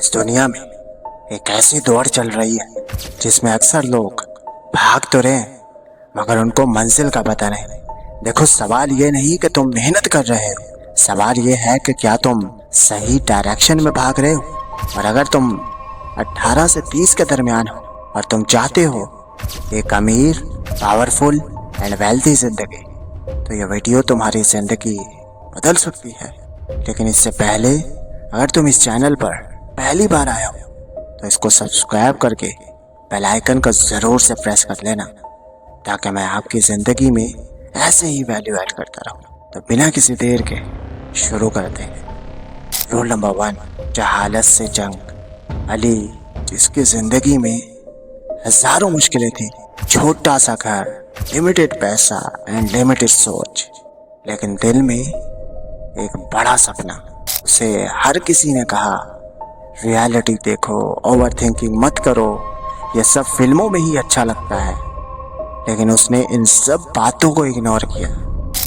इस दुनिया में एक ऐसी दौड़ चल रही है जिसमें अक्सर लोग भाग तो रहे हैं मगर उनको मंजिल का पता नहीं। देखो, सवाल ये नहीं कि तुम मेहनत कर रहे हो, सवाल ये है कि क्या तुम सही डायरेक्शन में भाग रहे हो। और अगर तुम 18 से 30 के दरमियान हो और तुम चाहते हो एक अमीर, पावरफुल एंड वेल्थी जिंदगी, तो ये वीडियो तुम्हारी जिंदगी बदल सकती है। लेकिन इससे पहले अगर तुम इस चैनल पर पहली बार आए हो तो इसको सब्सक्राइब करके बेल आइकन को ज़रूर से प्रेस कर लेना, ताकि मैं आपकी ज़िंदगी में ऐसे ही वैल्यू ऐड करता रहूँ। तो बिना किसी देर के शुरू करते हैं। रूल नंबर 1, जहालत से जंग। अली, जिसकी ज़िंदगी में हज़ारों मुश्किलें थी, छोटा सा घर, लिमिटेड पैसा एंड लिमिटेड सोच, लेकिन दिल में एक बड़ा सपना। उसे हर किसी ने कहा, रियलिटी देखो, ओवर थिंकिंग मत करो, ये सब फिल्मों में ही अच्छा लगता है। लेकिन उसने इन सब बातों को इग्नोर किया,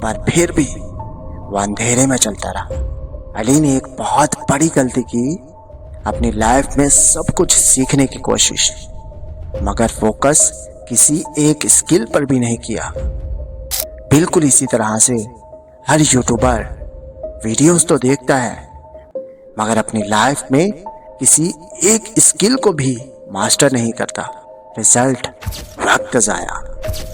पर फिर भी वो अंधेरे में चलता रहा। अली ने एक बहुत बड़ी गलती की, अपनी लाइफ में सब कुछ सीखने की कोशिश, मगर फोकस किसी एक स्किल पर भी नहीं किया। बिल्कुल इसी तरह से हर यूट्यूबर वीडियोस तो देखता है मगर अपनी लाइफ में किसी एक स्किल को भी मास्टर नहीं करता। रिजल्ट वक्त ज़ाया,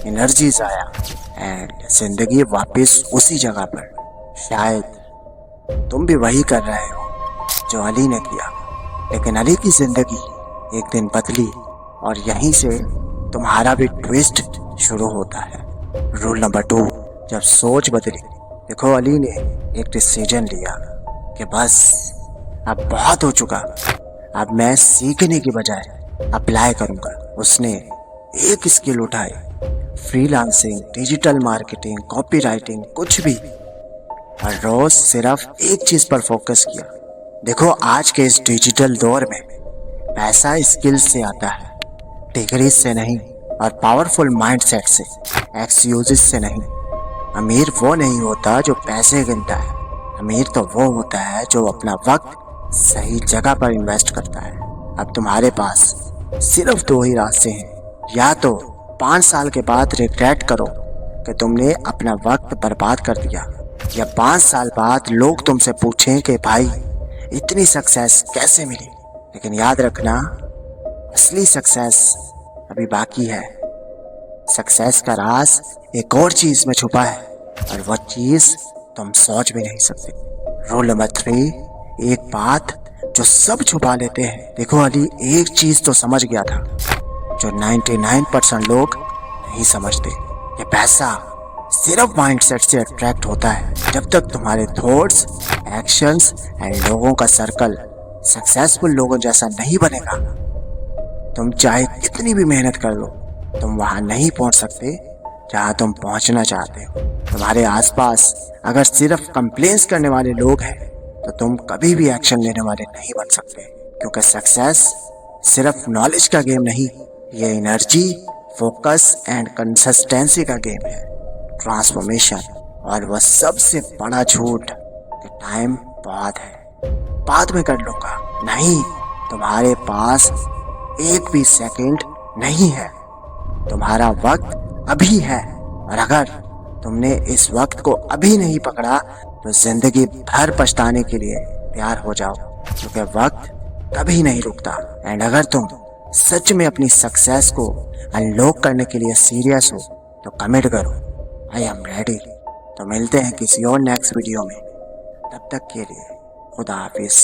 एनर्जी ज़ाया एंड जिंदगी वापस उसी जगह पर। शायद तुम भी वही कर रहे हो जो अली ने किया, लेकिन अली की जिंदगी एक दिन बदली और यहीं से तुम्हारा भी ट्विस्ट शुरू होता है। रूल नंबर 2, जब सोच बदली। देखो, अली ने एक डिसीजन लिया कि बस अब बहुत हो चुका, अब मैं सीखने की बजाय अप्लाई करूंगा। उसने एक स्किल उठाई, freelancing, digital marketing, copy writing, कुछ भी, और रोज सिर्फ एक चीज पर फोकस किया। देखो, आज के इस डिजिटल दौर में पैसा स्किल से आता है, डिग्री से नहीं, और पावरफुल माइंडसेट से, एक्सक्यूजेस से नहीं। अमीर वो नहीं होता जो पैसे गिनता है, अमीर तो वो होता है जो अपना वक्त सही जगह पर इन्वेस्ट करता है। अब तुम्हारे पास सिर्फ 2 ही रास्ते हैं, या तो 5 साल के बाद रिग्रेट करो कि तुमने अपना वक्त बर्बाद कर दिया, या 5 साल बाद लोग तुमसे पूछें कि भाई इतनी सक्सेस कैसे मिली। लेकिन याद रखना, असली सक्सेस अभी बाकी है। सक्सेस का राज एक और चीज में छुपा है, और वह चीज तुम सोच भी नहीं सकते। रूल नंबर 3, एक बात जो सब छुपा लेते हैं। देखो, अली एक चीज तो समझ गया था जो 99% लोग नहीं समझते, कि पैसा सिर्फ माइंडसेट से अट्रैक्ट होता है। जब तक तुम्हारे थॉट्स, एक्शंस एंड लोगों का सर्कल सक्सेसफुल लोगों जैसा नहीं बनेगा, तुम चाहे कितनी भी मेहनत कर लो, तुम वहां नहीं पहुंच सकते जहां तुम पहुंचना चाहते हो। तुम्हारे आसपास अगर सिर्फ कंप्लेंट्स करने वाले लोग हैं तो तुम कभी भी एक्शन लेने वाले नहीं बन सकते, क्योंकि सक्सेस सिर्फ नॉलेज का गेम नहीं, ये एनर्जी, फोकस एंड कंसिस्टेंसी का गेम है, ट्रांसफॉर्मेशन। और वह सबसे बड़ा झूठ कि टाइम बहुत है, बाद में कर लूंगा। नहीं, तुम्हारे पास एक भी सेकंड नहीं है, तुम्हारा वक्त अभी है, और अगर तुमने इस वक्त को अभी नहीं पकड़ा तो जिंदगी भर पछताने के लिए तैयार हो जाओ, क्योंकि वक्त कभी नहीं रुकता। एंड अगर तुम सच में अपनी सक्सेस को अनलॉक करने के लिए सीरियस हो तो कमेंट करो, आई एम रेडी। तो मिलते हैं किसी और नेक्स्ट वीडियो में, तब तक के लिए खुदा हाफिज।